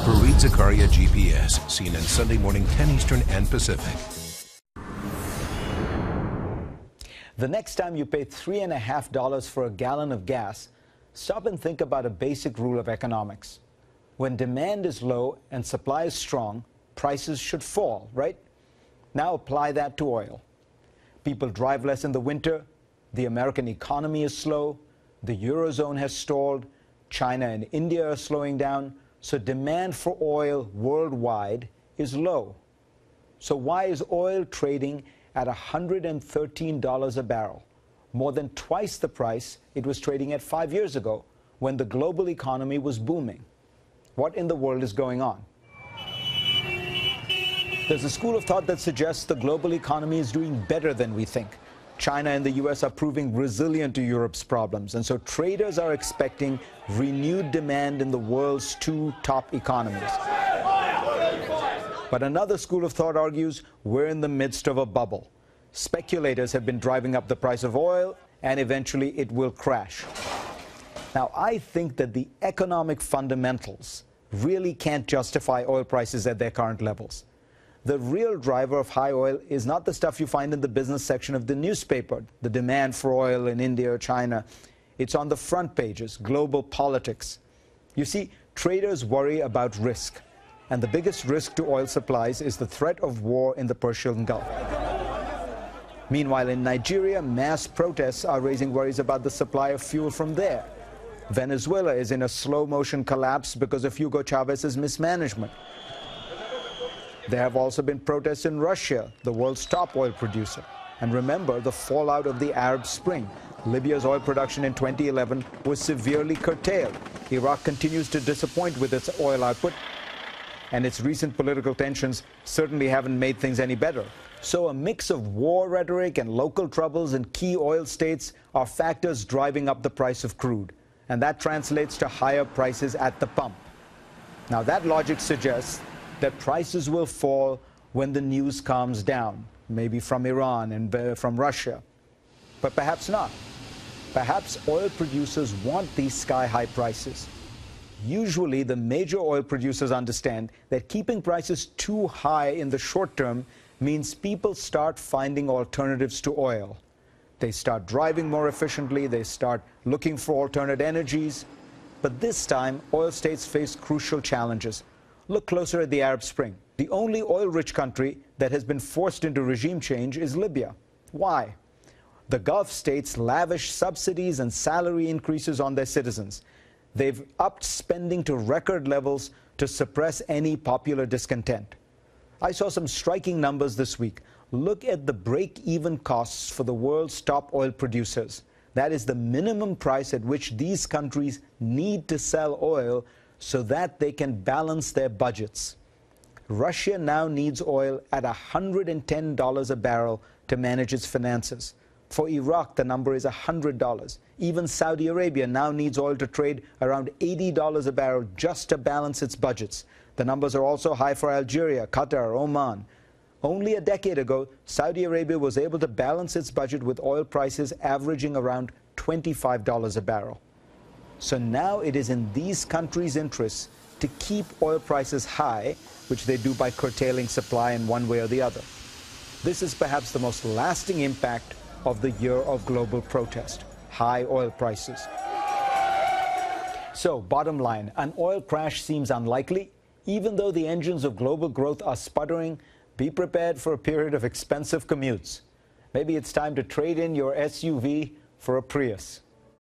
Read Zakaria GPS, CNN Sunday morning 10 Eastern and Pacific. The next time you pay $3.50 for a gallon of gas, stop and think about a basic rule of economics. When demand is low and supply is strong, prices should fall, right? Now apply that to oil. People drive less in the winter, the American economy is slow, the Eurozone has stalled, China and India are slowing down, so demand for oil worldwide is low. So why is oil trading at $113 a barrel, more than twice the price it was trading at 5 years ago when the global economy was booming? What in the world is going on? There's a school of thought that suggests the global economy is doing better than we think. China and the US are proving resilient to Europe's problems, and so traders are expecting renewed demand in the world's two top economies. But another school of thought argues we're in the midst of a bubble. Speculators have been driving up the price of oil, and eventually it will crash. Now, I think that the economic fundamentals really can't justify oil prices at their current levels. The real driver of high oil is not the stuff you find in the business section of the newspaper, the demand for oil in India or China. It's on the front pages, global politics. You see, traders worry about risk, and the biggest risk to oil supplies is the threat of war in the Persian Gulf. Meanwhile, in Nigeria, mass protests are raising worries about the supply of fuel from there. Venezuela is in a slow-motion collapse because of Hugo Chavez's mismanagement. There have also been protests in Russia, the world's top oil producer. And remember the fallout of the Arab Spring. Libya's oil production in 2011 was severely curtailed. Iraq continues to disappoint with its oil output, and its recent political tensions certainly haven't made things any better. So a mix of war rhetoric and local troubles in key oil states are factors driving up the price of crude. And that translates to higher prices at the pump. Now, that logic suggests that prices will fall when the news calms down, maybe from Iran and from Russia. But perhaps not. Perhaps oil producers want these sky-high prices. Usually, the major oil producers understand that keeping prices too high in the short term means people start finding alternatives to oil. They start driving more efficiently, they start looking for alternate energies. But this time, oil states face crucial challenges. Look closer at the Arab Spring. The only oil-rich country that has been forced into regime change is Libya. Why? The Gulf states lavish subsidies and salary increases on their citizens. They've upped spending to record levels to suppress any popular discontent. I saw some striking numbers this week. Look at the break-even costs for the world's top oil producers. That is the minimum price at which these countries need to sell oil so that they can balance their budgets. Russia now needs oil at $110 a barrel to manage its finances. For Iraq, the number is $100. Even Saudi Arabia now needs oil to trade around $80 a barrel just to balance its budgets. The numbers are also high for Algeria, Qatar, Oman. Only a decade ago, Saudi Arabia was able to balance its budget with oil prices averaging around $25 a barrel. So now it is in these countries' interests to keep oil prices high, which they do by curtailing supply in one way or the other. This is perhaps the most lasting impact of the year of global protest, high oil prices. So, bottom line, an oil crash seems unlikely. Even though the engines of global growth are sputtering, be prepared for a period of expensive commutes. Maybe it's time to trade in your SUV for a Prius.